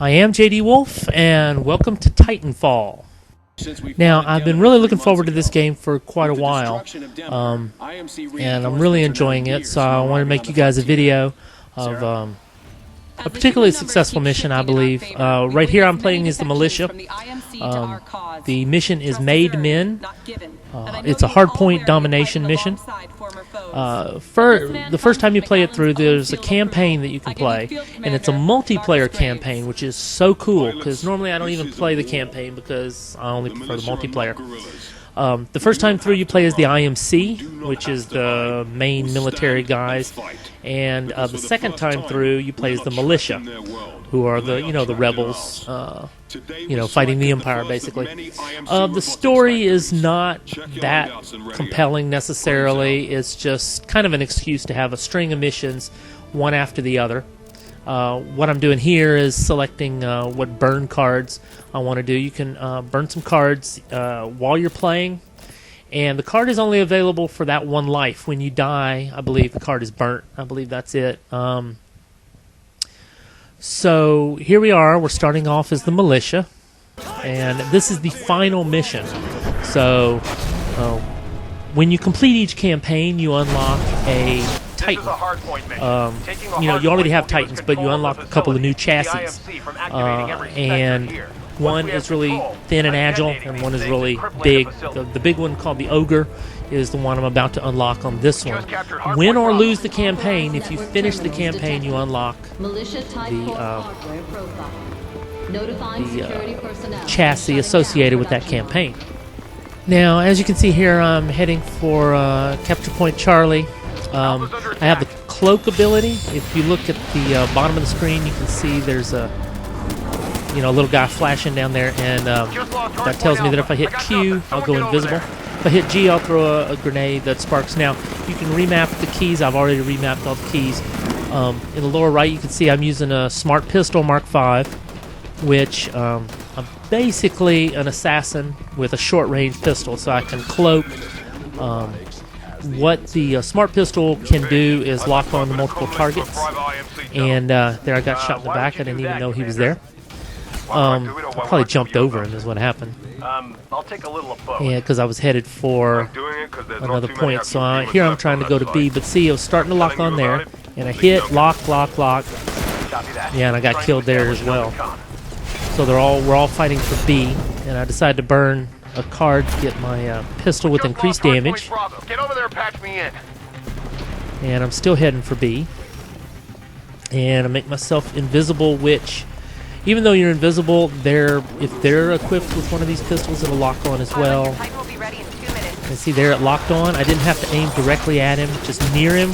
I am JD Wolf, and welcome to TitanFall. Now, I've been really looking forward to this game for quite a while, and I'm really enjoying it, so I wanted to make you guys a video of a particularly successful mission, I believe. Right here I'm playing as the militia. The mission is Made Men. It's a hardpoint domination mission. The first time you play it through, there's a campaign that you can play, and it's a multiplayer campaign, which is so cool, because normally I don't even play the campaign because I only prefer the multiplayer. The first time through you play as the IMC, which is the main military guys, and the second time through you play as the militia, who are the the rebels, fighting the Empire basically. The story is not that compelling necessarily. It's just kind of an excuse to have a string of missions, one after the other. What I'm doing here is selecting what burn cards I want to do. You can burn some cards while you're playing, and the card is only available for that one life. When you die, I believe the card is burnt. I believe that's it. So here we are. We're starting off as the militia, and this is the final mission. So when you complete each campaign, you unlock a Titan. You already have Titans, but you unlock a couple of new chassis. And one is really thin and agile, and one is really big. The big one, called the Ogre, is the one I'm about to unlock on this one. Win or lose the campaign, if you finish the campaign, you unlock the chassis associated with that campaign. Now, as you can see here, I'm heading for Capture Point Charlie. I have the cloak ability. If you look at the bottom of the screen, you can see there's a little guy flashing down there, and that tells me that if I hit Q, I'll go invisible. If I hit G, I'll throw a grenade that sparks. Now, you can remap the keys. I've already remapped all the keys. In the lower right, you can see I'm using a Smart Pistol Mark V, which I'm basically an assassin with a short-range pistol, so I can cloak. What the Smart Pistol can do is lock on to multiple targets, and there I got shot in the back. I didn't even know he was there. I probably jumped over him is what happened. I'll take a little of both. Yeah, because I was headed for another point. So here I'm trying to go to B, but see, I was starting to lock on there, and I hit lock. Yeah, and I got killed there as well. So we're all fighting for B, and I decided to burn a card to get my pistol with increased damage. Get over there and patch me in. And I'm still heading for B. And I make myself invisible, which, even though you're invisible, if they're equipped with one of these pistols, it'll lock on as well. And see there, it locked on. I didn't have to aim directly at him, just near him.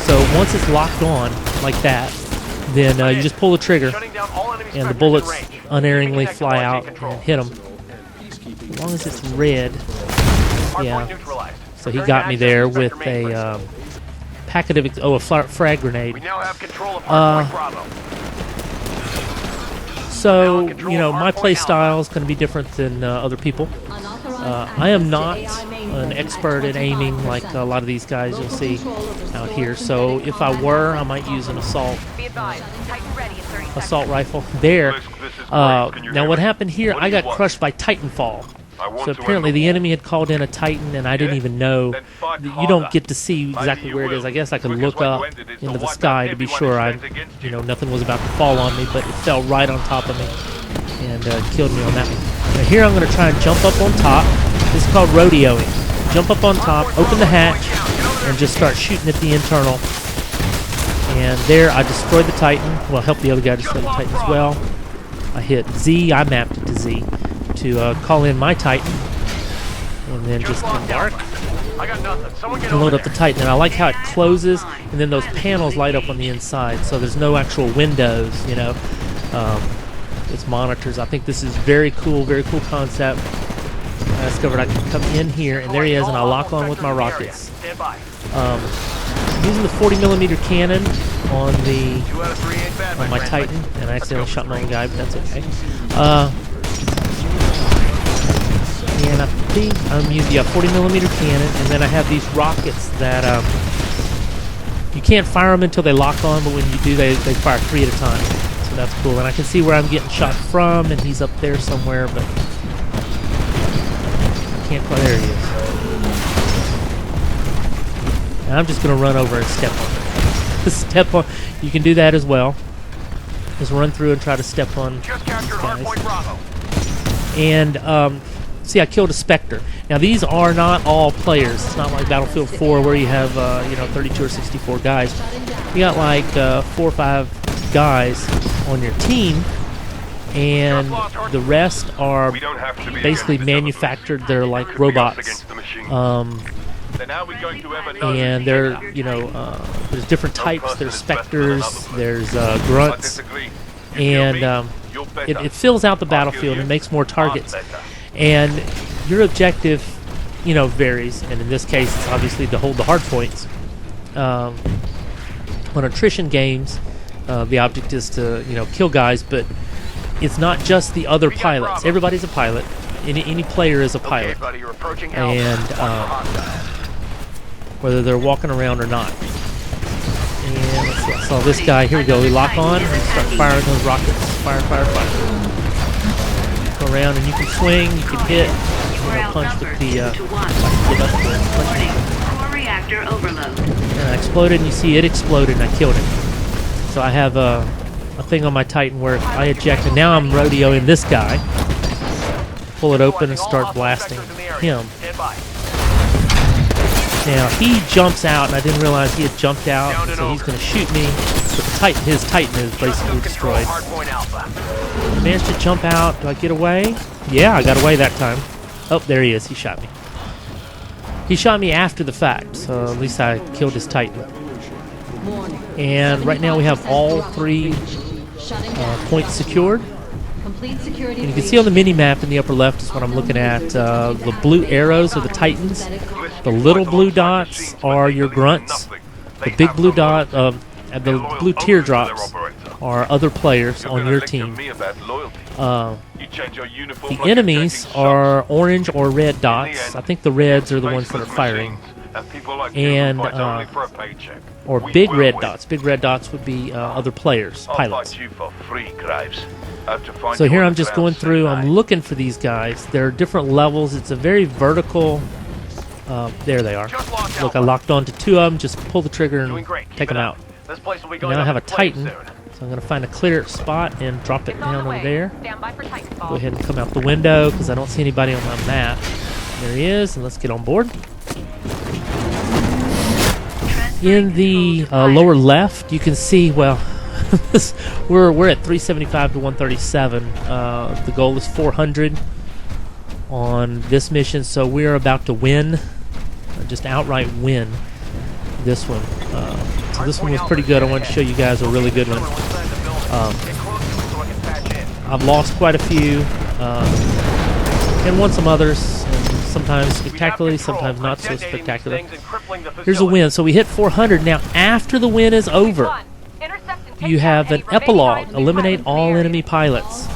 So once it's locked on like that, then you just pull the trigger, and the bullets unerringly fly out and hit him. As long as it's red, yeah. So he got me there with a packet of a frag grenade. So my play style is going to be different than other people. I am not an expert at aiming like a lot of these guys you'll see out here. So if I were, I might use an assault rifle. There. Now what happened here? I got crushed by TitanFall. So apparently the enemy had called in a Titan, and I didn't even know. You don't get to see exactly where it is. I guess I could look up into the sky to be sure nothing was about to fall on me, but it fell right on top of me and killed me on that one. Now here I'm going to try and jump up on top. This is called rodeoing. Jump up on top, open the hatch, and just start shooting at the internal. And there I destroyed the Titan. Well, help the other guy destroy the Titan as well. I hit Z. I mapped it to Z to call in my Titan, and then just embark and load up the Titan. And I like how it closes, and then those panels light up on the inside, so there's no actual windows, it's monitors. I think this is very cool concept. I discovered I can come in here, and there he is, and I lock on with my rockets. I'm using the 40mm cannon on my Titan, and I accidentally shot my own guy, but that's okay. And I think I'm using a 40mm cannon, and then I have these rockets that you can't fire them until they lock on, but when you do, they fire 3 at a time. So that's cool. And I can see where I'm getting shot from, and he's up there somewhere, but I can't quite. There he is. And I'm just going to run over and step on it. Step on. You can do that as well. Just run through and try to step on Just captured these guys. hardpoint Bravo. And see, I killed a Spectre. Now these are not all players. It's not like Battlefield 4 where you have 32 or 64 guys. You got like 4 or 5 guys on your team, and the rest are basically manufactured. They're like robots. And they're, there's different types. There's Spectres, there's Grunts, and it fills out the battlefield and makes more targets. And your objective, varies. And in this case, it's obviously to hold the hard points. On attrition games, the object is to, kill guys, but it's not just the other pilots. Everybody's a pilot. Any player is a pilot. And whether they're walking around or not. And let's see, I saw this guy. Here we go. We lock on and start firing those rockets. Fire, fire, fire. Go around and you can swing, you can hit, punch with the reactor overload. And I exploded, and you see it exploded, and I killed it. So I have a thing on my Titan where if I eject, and now I'm rodeoing this guy. Pull it open and start blasting him. Now he jumps out, and I didn't realize he had jumped out, so he's going to shoot me. But his Titan is basically destroyed. I managed to jump out. Do I get away? Yeah, I got away that time. Oh, there he is. He shot me. He shot me after the fact, so at least I killed his Titan. And right now we have all 3 points secured. And you can see on the mini-map in the upper left is what I'm looking at. The blue arrows are the Titans. The little blue dots are your Grunts. The big blue dot, and the blue teardrops are other players on your team. The enemies are orange or red dots. I think the reds are the ones that are firing. And or big red dots. Big red dots would be other players, pilots. So here I'm just going through. I'm looking for these guys. There are different levels. It's a very vertical. There they are. Look, I locked on to 2 of them. Just pull the trigger and take them out. And now I have a Titan, so I'm going to find a clear spot and drop it down over there. Go ahead and come out the window because I don't see anybody on my map. There he is, and let's get on board. In the lower left, you can see, well, we're at 375 to 137. The goal is 400 on this mission, so we're about to win, just outright win this one. So this one was pretty good. I wanted to show you guys a really good one. I've lost quite a few and won some others, and sometimes spectacularly, sometimes not so spectacular. Here's a win. So we hit 400. Now after the win is over, you have an epilogue. Eliminate all enemy pilots.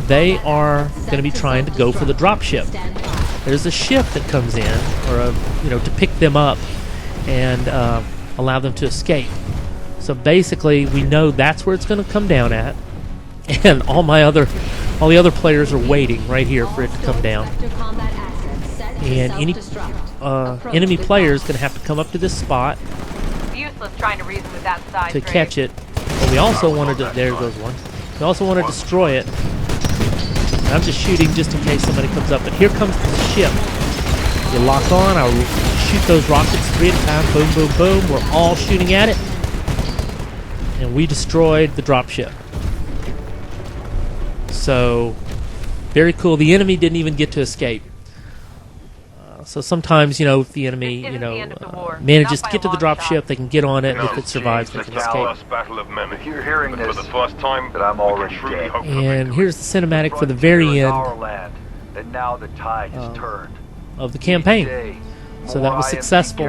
They are going to be trying to go for the drop ship. There's a ship that comes in, or to pick them up and allow them to escape. So basically, we know that's where it's going to come down at, and all the other players are waiting right here for it to come down. And any enemy player is going to have to come up to this spot to catch it. And we also wanted to. There goes one. We also want to destroy it. And I'm just shooting just in case somebody comes up. But here comes the ship. You lock on. I'll shoot those rockets 3 at a time. Boom, boom, boom. We're all shooting at it. And we destroyed the dropship. So, very cool. The enemy didn't even get to escape. So sometimes, if the enemy, manages to get to the dropship, they can get on it, and if it survives, they can escape. If you're hearing this, for the first time, that I'm already dead. And here's the cinematic for the very end now the tide is turned. Of the campaign. So that was successful.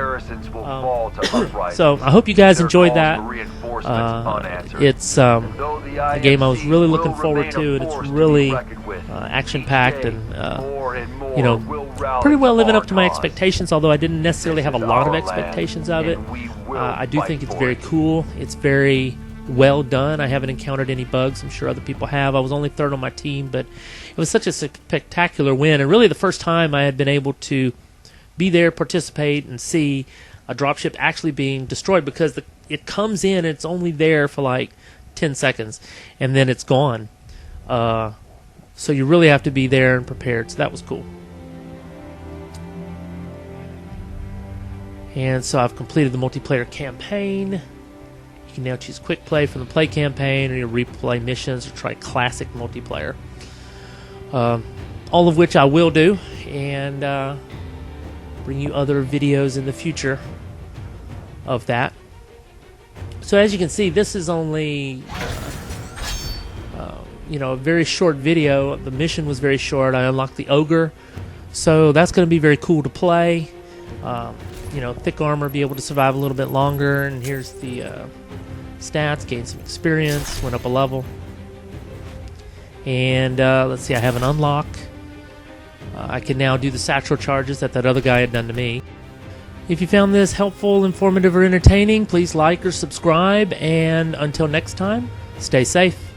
So I hope you guys enjoyed that. It's a game I was really looking forward to, and it's really action-packed and pretty well living up to my expectations, although I didn't necessarily have a lot of expectations of it. I do think it's very cool. It's very well done. I haven't encountered any bugs. I'm sure other people have. I was only third on my team, but it was such a spectacular win, and really the first time I had been able to be there, participate, and see a dropship actually being destroyed, because it comes in and it's only there for like 10 seconds, and then it's gone. So you really have to be there and prepared, so that was cool. And so I've completed the multiplayer campaign. You can now choose quick play from the play campaign, or you replay missions, or try classic multiplayer. All of which I will do, and bring you other videos in the future of that. So as you can see, this is only a very short video. The mission was very short. I unlocked the ogre, so that's going to be very cool to play. Thick armor, be able to survive a little bit longer, and here's the stats. Gained some experience, went up a level, and let's see, I have an unlock. I can now do the satchel charges that other guy had done to me. If you found this helpful, informative, or entertaining, please like or subscribe, and until next time, stay safe.